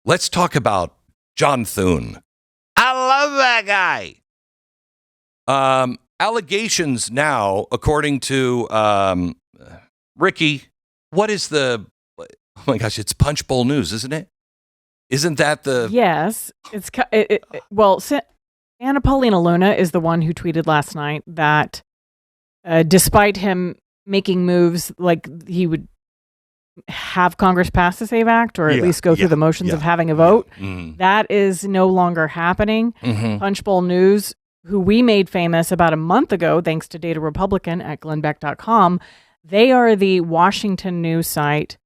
Let's talk about John Thune. I love that guy. Allegations now, according to Ricky, what is the... Oh my gosh, it's Punch Bowl News, isn't it? Isn't that the... Yes. Well, Anna Paulina Luna is the one who tweeted last night that despite him making moves like he would have Congress pass the SAVE Act or at least go through the motions of having a vote, that is no longer happening. Punch Bowl News, who we made famous about a month ago, thanks to Data Republican at glennbeck.com, they are the Washington news site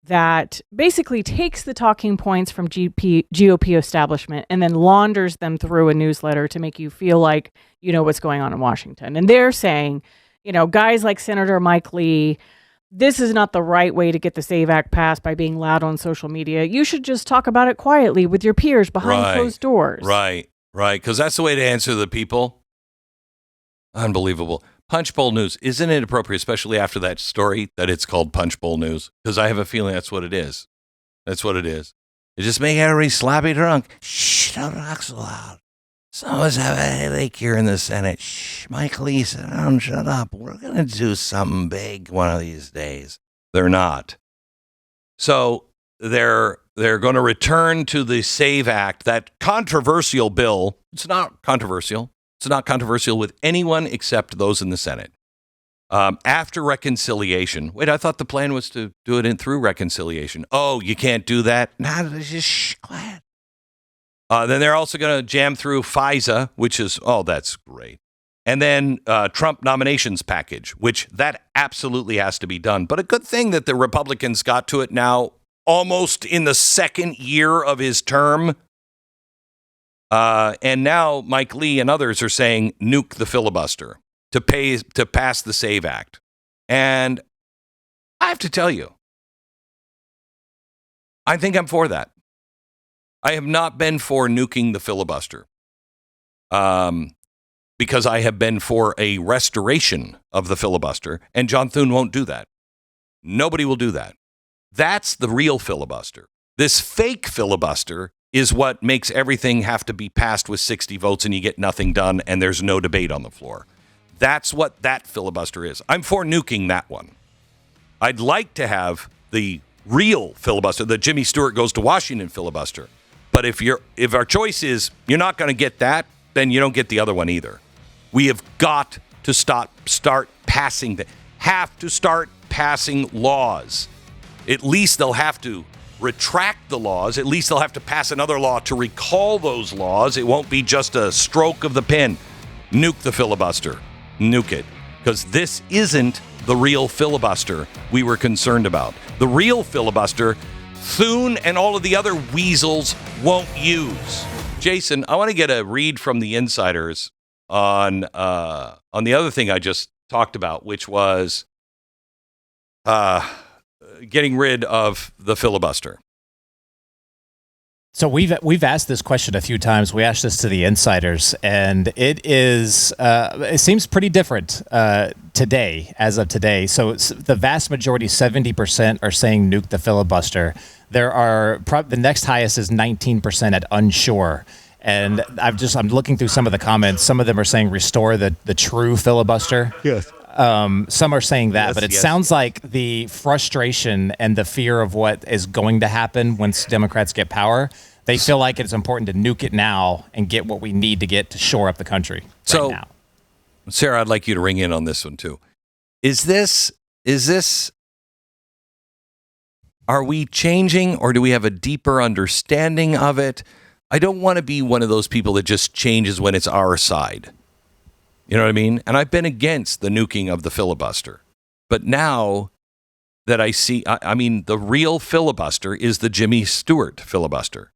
that basically takes the talking points from GOP establishment and then launders them through a newsletter to make you feel like you know what's going on in Washington. And they're saying, guys like Senator Mike Lee, this is not the right way to get the SAVE Act passed by being loud on social media. You should just talk about it quietly with your peers behind closed doors. Right, because that's the way to answer the people. Unbelievable. Punch Bowl News, isn't it appropriate, especially after that story, that it's called Punch Bowl News? Because I have a feeling that's what it is. That's what it is. It just make everybody sloppy drunk. Shh, don't talk so loud. Some of us have a headache here in the Senate. Shh, Mike Lee, sit down, shut up. We're going to do something big one of these days. They're not. So they're going to return to the SAVE Act, that controversial bill. It's not controversial. It's not controversial with anyone except those in the Senate. After reconciliation. Wait, I thought the plan was to do it through reconciliation. Oh, you can't do that? Nah, just shh, quiet. Then they're also going to jam through FISA, which is, that's great. And then Trump nominations package, which that absolutely has to be done. But a good thing that the Republicans got to it now, almost in the second year of his term. And now Mike Lee and others are saying nuke the filibuster to pass the SAVE Act. And I have to tell you, I think I'm for that. I have not been for nuking the filibuster because I have been for a restoration of the filibuster, and John Thune won't do that. Nobody will do that. That's the real filibuster. This fake filibuster is what makes everything have to be passed with 60 votes and you get nothing done and there's no debate on the floor. That's what that filibuster is. I'm for nuking that one. I'd like to have the real filibuster, the Jimmy Stewart goes to Washington filibuster. But if our choice is you're not going to get that, then you don't get the other one either. We have got to start passing laws. At least they'll have to retract the laws. At least they'll have to pass another law to recall those laws. It won't be just a stroke of the pen. Nuke the filibuster. Nuke it. Because this isn't the real filibuster we were concerned about. The real filibuster, Thune and all of the other weasels won't use. Jason, I want to get a read from the insiders on the other thing I just talked about, which was getting rid of the filibuster. So we've asked this question a few times. We asked this to the insiders, and it seems pretty different today, as of today. So the vast majority, 70%, are saying nuke the filibuster. There are the next highest is 19% at unsure. And I'm looking through some of the comments. Some of them are saying restore the true filibuster. Yes. Some are saying that, but it yes. sounds like the frustration and the fear of what is going to happen once Democrats get power, they feel like it's important to nuke it now and get what we need to get to shore up the country right now. Sarah, I'd like you to ring in on this one too. Is this, are we changing or do we have a deeper understanding of it? I don't want to be one of those people that just changes when it's our side. You know what I mean? And I've been against the nuking of the filibuster. But now that I see, the real filibuster is the Jimmy Stewart filibuster.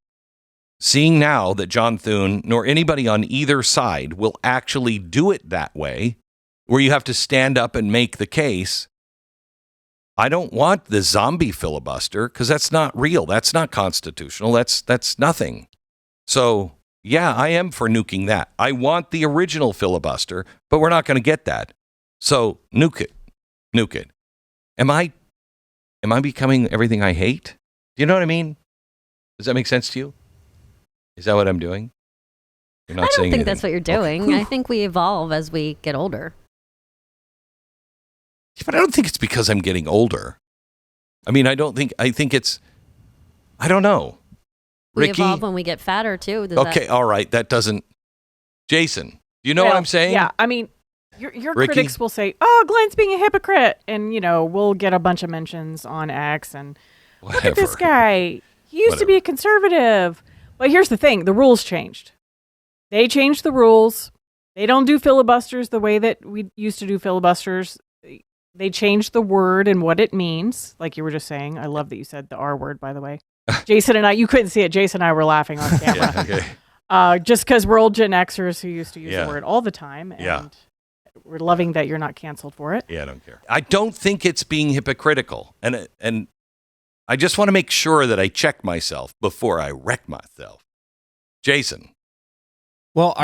Seeing now that John Thune, nor anybody on either side, will actually do it that way, where you have to stand up and make the case, I don't want the zombie filibuster, because that's not real. That's not constitutional. That's nothing. So, yeah, I am for nuking that. I want the original filibuster, but we're not going to get that. So, nuke it. Nuke it. Am I becoming everything I hate? Do you know what I mean? Does that make sense to you? Is that what I'm doing? You're not I don't saying think anything. that's what you're doing. Okay. I think we evolve as we get older. But I don't think it's because I'm getting older. I mean, I think it's, I don't know. We Ricky? evolve when we get fatter too. Okay, all right. That doesn't. Jason, do you know what I'm saying? Yeah, I mean, your Ricky? critics will say, "Oh, Glenn's being a hypocrite," and we'll get a bunch of mentions on X and look at this guy. He used to be a conservative. But here's the thing: the rules changed. They changed the rules. They don't do filibusters the way that we used to do filibusters. They changed the word and what it means, like you were just saying. I love that you said the R word, by the way. Jason and I, you couldn't see it. Jason and I were laughing on camera. Yeah, okay. Just because we're old Gen Xers who used to use the word all the time. And we're loving that you're not canceled for it. Yeah, I don't care. I don't think it's being hypocritical. And I just want to make sure that I check myself before I wreck myself. Jason. Well,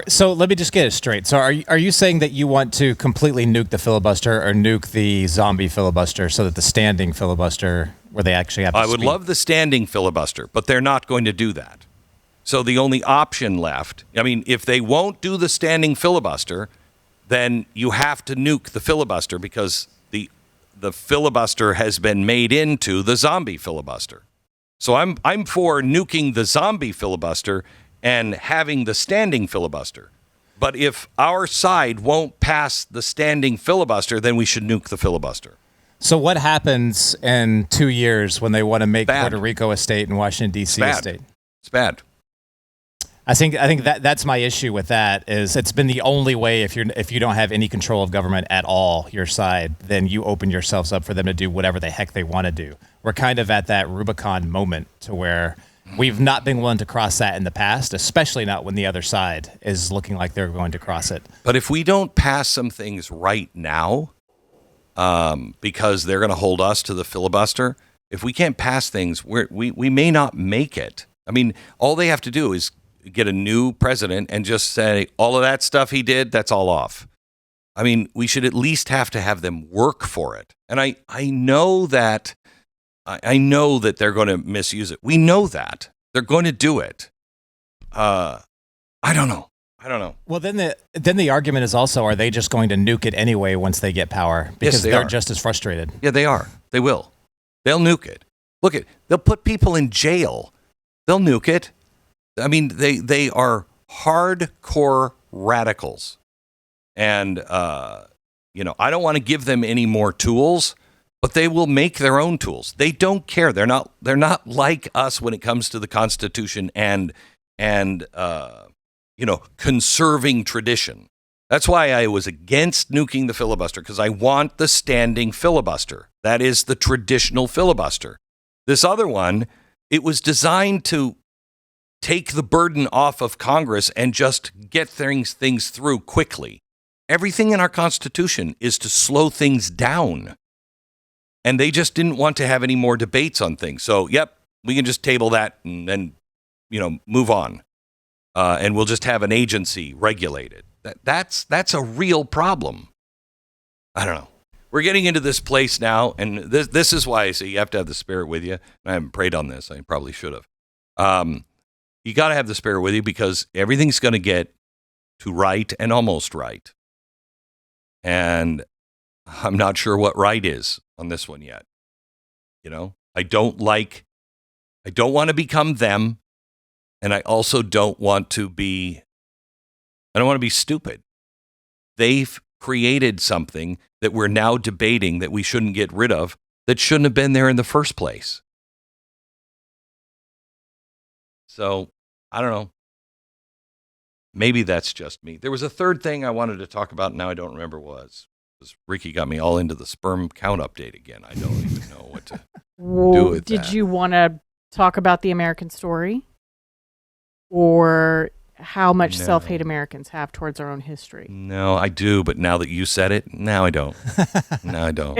so let me just get it straight. So are you saying that you want to completely nuke the filibuster or nuke the zombie filibuster so that the standing filibuster where they actually have to I would love the standing filibuster, but they're not going to do that. So the only option left, I mean, if they won't do the standing filibuster, then you have to nuke the filibuster because the filibuster has been made into the zombie filibuster. So I'm for nuking the zombie filibuster and having the standing filibuster. But if our side won't pass the standing filibuster, then we should nuke the filibuster. So what happens in 2 years when they want to make Bad. Puerto Rico a state and Washington, D.C. a state? It's bad. I think that's my issue with that is it's been the only way if you don't have any control of government at all, your side, then you open yourselves up for them to do whatever the heck they want to do. We're kind of at that Rubicon moment to where we've not been willing to cross that in the past, especially not when the other side is looking like they're going to cross it. But if we don't pass some things right now, because they're going to hold us to the filibuster, if we can't pass things, we may not make it. I mean, all they have to do is get a new president and just say all of that stuff he did, that's all off. I mean, we should at least have to have them work for it. And I know that they're going to misuse it. We know that. They're going to do it. I don't know. Well, then the argument is also, are they just going to nuke it anyway once they get power? Because Yes, they're are just as frustrated. Yeah, they are. They will. They'll nuke it. Look they'll put people in jail. They'll nuke it. I mean, they are hardcore radicals. And, I don't want to give them any more tools, but they will make their own tools. They don't care. They're not like us when it comes to the Constitution and conserving tradition. That's why I was against nuking the filibuster, because I want the standing filibuster. That is the traditional filibuster. This other one, it was designed to take the burden off of Congress and just get things through quickly. Everything in our Constitution is to slow things down. And they just didn't want to have any more debates on things. So, we can just table that and then, move on. And we'll just have an agency regulate it. That's a real problem. I don't know. We're getting into this place now, and this is why I say you have to have the Spirit with you. I haven't prayed on this. I probably should have. You got to have the Spirit with you because everything's going to get to right and almost right. And I'm not sure what right is on this one yet. I don't want to become them. And I also don't want to be stupid. They've created something that we're now debating that we shouldn't get rid of, that shouldn't have been there in the first place. So, I don't know. Maybe that's just me. There was a third thing I wanted to talk about, and now I don't remember what it was. Ricky got me all into the sperm count update again. I don't even know what to do with that. Did you want to talk about the American story? Or how much self-hate Americans have towards our own history? No, I do, but now that you said it, now I don't. No, I don't.